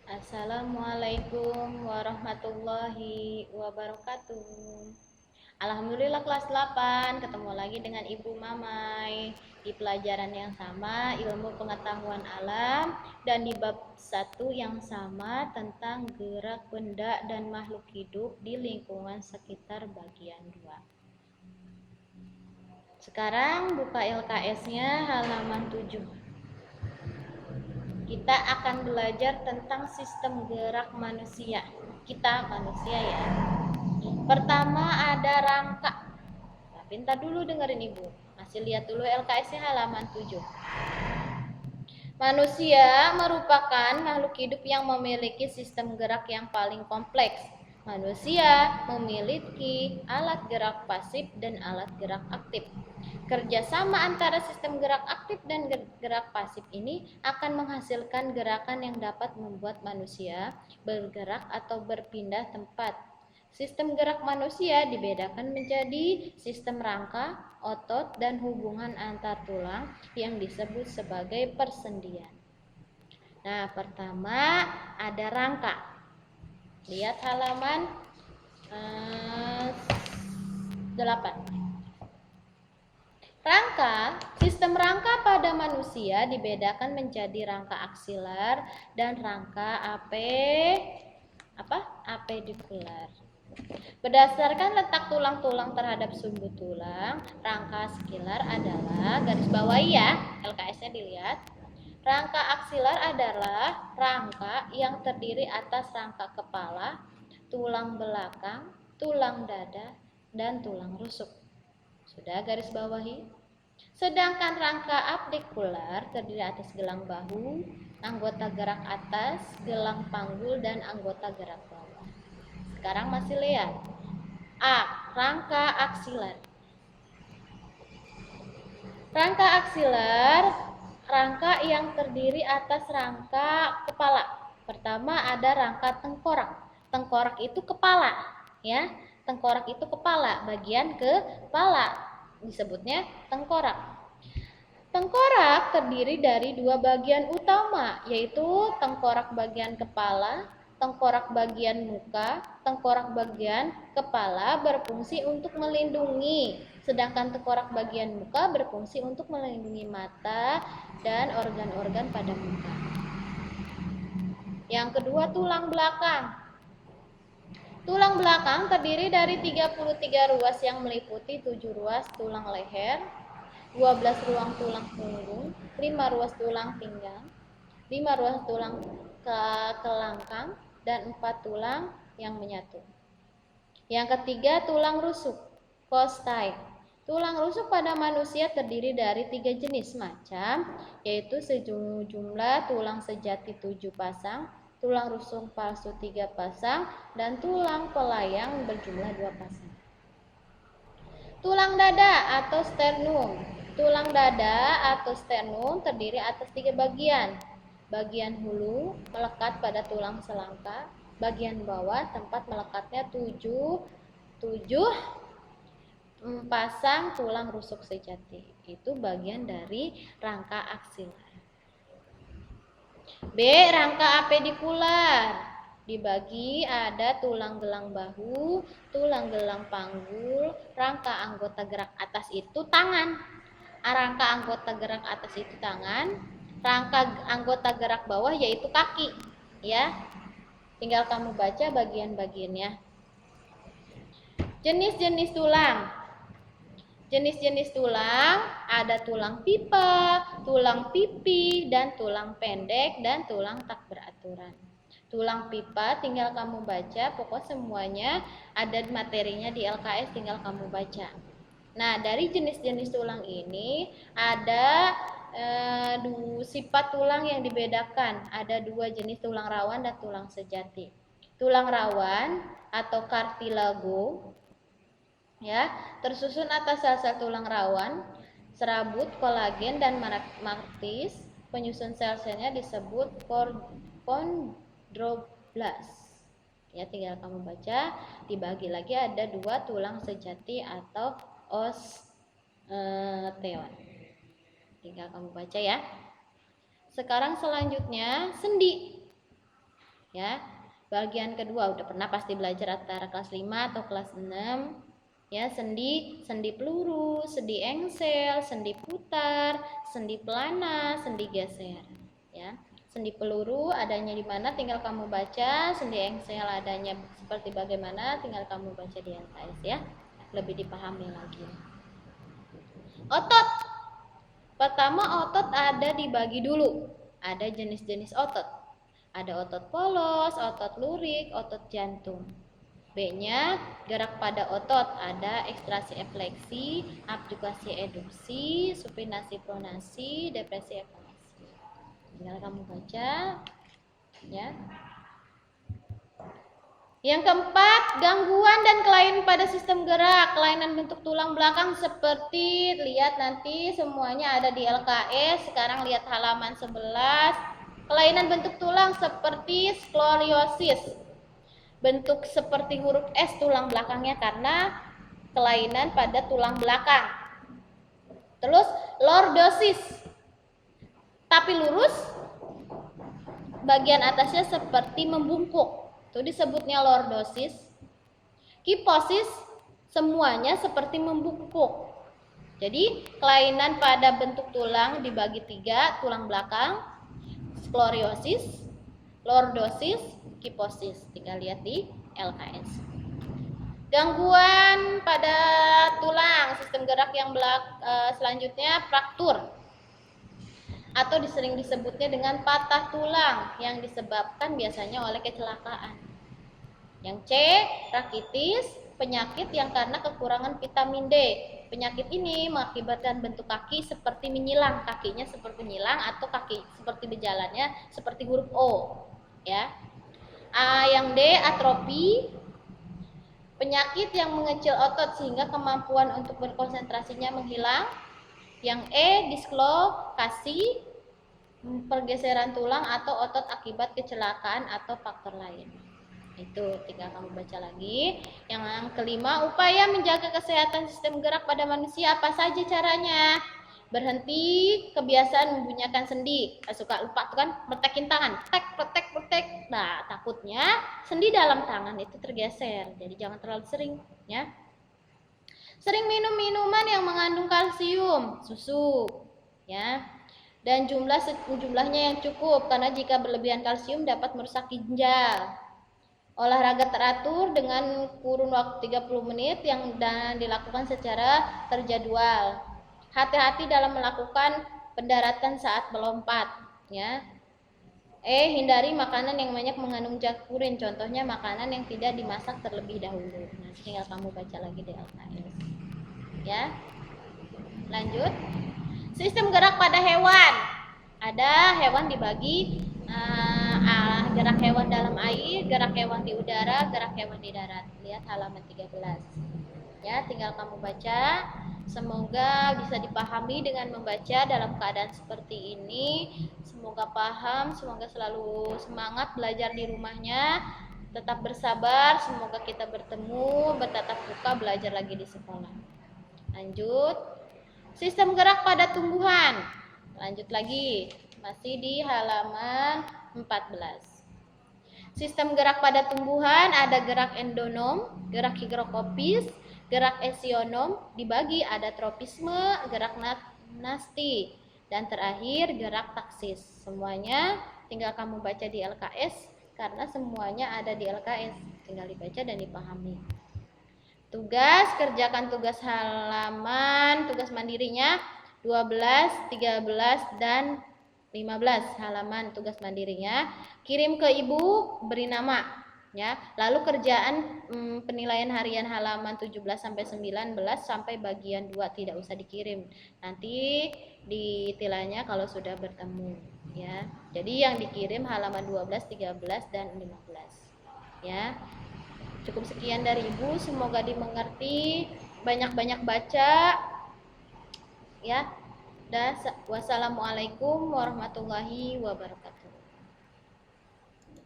Assalamualaikum warahmatullahi wabarakatuh. Alhamdulillah kelas 8 ketemu lagi dengan Ibu Mamai di pelajaran yang sama, ilmu pengetahuan alam, dan di bab 1 yang sama tentang gerak benda dan makhluk hidup di lingkungan sekitar bagian 2. Sekarang buka LKS-nya halaman 7. Kita akan belajar tentang sistem gerak manusia. Kita manusia ya. Pertama ada rangka. Tapi ntar dulu dengerin Ibu. Masih lihat dulu LKS-nya halaman 7. Manusia merupakan makhluk hidup yang memiliki sistem gerak yang paling kompleks. Manusia memiliki alat gerak pasif dan alat gerak aktif. Kerjasama antara sistem gerak aktif dan gerak pasif ini akan menghasilkan gerakan yang dapat membuat manusia bergerak atau berpindah tempat. Sistem gerak manusia dibedakan menjadi sistem rangka, otot, dan hubungan antar tulang yang disebut sebagai persendian. Nah, pertama ada rangka. Lihat halaman 8. Sistem rangka pada manusia dibedakan menjadi rangka aksilar dan rangka apendikular. Berdasarkan letak tulang-tulang terhadap sumbu tulang, rangka aksilar adalah, garis bawahi ya, LKS-nya dilihat. Rangka aksilar adalah rangka yang terdiri atas rangka kepala, tulang belakang, tulang dada, dan tulang rusuk. Sudah garis bawahi? Sedangkan rangka apendikular terdiri atas gelang bahu, anggota gerak atas, gelang panggul, dan anggota gerak bawah. Sekarang masih lihat. A. Rangka aksilar. Rangka aksilar, rangka yang terdiri atas rangka kepala. Pertama ada rangka tengkorak. Tengkorak itu kepala, ya. Tengkorak itu kepala, bagian kepala disebutnya tengkorak. Tengkorak terdiri dari dua bagian utama, yaitu tengkorak bagian kepala, tengkorak bagian muka. Tengkorak bagian kepala berfungsi untuk melindungi, sedangkan tengkorak bagian muka berfungsi untuk melindungi mata dan organ-organ pada muka. Yang kedua, tulang belakang. Tulang belakang terdiri dari 33 ruas yang meliputi 7 ruas tulang leher, 12 ruang tulang punggung, 5 ruas tulang pinggang, 5 ruas tulang kelangkang, dan 4 tulang yang menyatu. Yang ketiga, tulang rusuk, kostai. Tulang rusuk pada manusia terdiri dari 3 jenis macam, yaitu sejumlah tulang sejati 7 pasang, tulang rusuk palsu 3 pasang, dan tulang pelayang berjumlah 2 pasang. Tulang dada atau sternum. Tulang dada atau sternum terdiri atas 3 bagian. Bagian hulu melekat pada tulang selangka, bagian bawah tempat melekatnya 7 pasang tulang rusuk sejati. Itu bagian dari rangka aksilar. B. Rangka apendikular. Dibagi ada tulang gelang bahu, tulang gelang panggul, rangka anggota gerak atas itu tangan. Rangka anggota gerak atas itu tangan, rangka anggota gerak bawah yaitu kaki. Ya. Tinggal kamu baca bagian-bagiannya. Jenis-jenis tulang. Jenis-jenis tulang ada tulang pipa, tulang pipi, dan tulang pendek, dan tulang tak beraturan. Tulang pipa tinggal kamu baca, pokok semuanya ada materinya di LKS, tinggal kamu baca. Nah, dari jenis-jenis tulang ini ada sifat tulang yang dibedakan. Ada 2 jenis tulang rawan dan tulang sejati. Tulang rawan atau kartilago ya, tersusun atas sel-sel tulang rawan, serabut, kolagen, dan matris. Penyusun sel-selnya disebut kondroblast. Ya, tinggal kamu baca. Dibagi lagi ada 2 tulang sejati atau osteon. Tinggal kamu baca ya. Sekarang selanjutnya sendi. ya. Bagian kedua udah pernah pasti belajar antara kelas 5 atau kelas 6. Ya, sendi peluru, sendi engsel, sendi putar, sendi pelana, sendi geser, ya. Sendi peluru adanya di mana tinggal kamu baca, sendi engsel adanya seperti bagaimana tinggal kamu baca di LKS, ya. Lebih dipahami lagi. Otot. Pertama, otot ada dibagi dulu. Ada jenis-jenis otot. Ada otot polos, otot lurik, otot jantung. B-nya gerak pada otot, ada ekstraksi efleksi, abdukasi eduksi, supinasi pronasi, depresi evaluasi. Tinggal kamu baca, ya. Yang keempat, gangguan dan kelainan pada sistem gerak. Kelainan bentuk tulang belakang seperti, lihat nanti semuanya ada di LKS. Sekarang lihat halaman 11. Kelainan bentuk tulang seperti skoliosis. Bentuk seperti huruf S tulang belakangnya karena kelainan pada tulang belakang. Terus lordosis, tapi lurus, bagian atasnya seperti membungkuk, itu disebutnya lordosis. Kiposis, semuanya seperti membungkuk. Jadi kelainan pada bentuk tulang dibagi 3, tulang belakang, skoliosis, lordosis, kiposis. Tinggal lihat di LKS. Gangguan pada tulang sistem gerak yang selanjutnya fraktur atau sering disebutnya dengan patah tulang yang disebabkan biasanya oleh kecelakaan. Yang C, rakitis, penyakit yang karena kekurangan vitamin D. Penyakit ini mengakibatkan bentuk kaki seperti menyilang, kakinya seperti menyilang atau kaki seperti berjalannya seperti huruf O, ya. Yang D, atrofi, penyakit yang mengecil otot sehingga kemampuan untuk berkonsentrasinya menghilang. Yang E, dislokasi, pergeseran tulang atau otot akibat kecelakaan atau faktor lain. Itu tinggal kamu baca lagi. Yang kelima, upaya menjaga kesehatan sistem gerak pada manusia, apa saja caranya? Berhenti kebiasaan membunyikan sendi. Suka lupa tuh kan, metekin tangan, tek. Nah, takutnya sendi dalam tangan itu tergeser. Jadi jangan terlalu sering, ya. Sering minum minuman yang mengandung kalsium, susu, ya. Dan jumlahnya yang cukup karena jika berlebihan kalsium dapat merusak ginjal. Olahraga teratur dengan kurun waktu 30 menit yang dilakukan secara terjadwal. Hati-hati dalam melakukan pendaratan saat melompat, ya. Hindari makanan yang banyak mengandung zat purin, contohnya makanan yang tidak dimasak terlebih dahulu. Nah, tinggal kamu baca lagi di LKS, ya. Lanjut. Sistem gerak pada hewan. Ada hewan dibagi gerak hewan dalam air, gerak hewan di udara, gerak hewan di darat. Lihat halaman 13. Ya, tinggal kamu baca. Semoga bisa dipahami dengan membaca dalam keadaan seperti ini. Semoga paham, semoga selalu semangat belajar di rumahnya. Tetap bersabar, semoga kita bertemu, bertatap muka belajar lagi di sekolah. Lanjut. Sistem gerak pada tumbuhan. Lanjut lagi, masih di halaman 14. Sistem gerak pada tumbuhan ada gerak endonom, gerak higrokopis, gerak esionom, dibagi ada tropisme, gerak nasti, dan terakhir gerak taksis. Semuanya tinggal kamu baca di LKS karena semuanya ada di LKS, tinggal dibaca dan dipahami. Tugas, kerjakan tugas halaman, tugas mandirinya 12, 13, dan 15 halaman tugas mandirinya. Kirim ke ibu, beri nama, ya. Lalu kerjaan penilaian harian halaman 17 sampai 19 sampai bagian 2 tidak usah dikirim. Nanti ditilainya kalau sudah bertemu, ya. Jadi yang dikirim halaman 12, 13, dan 15, ya. Cukup sekian dari ibu, semoga dimengerti, banyak-banyak baca, ya. Dan wassalamualaikum warahmatullahi wabarakatuh.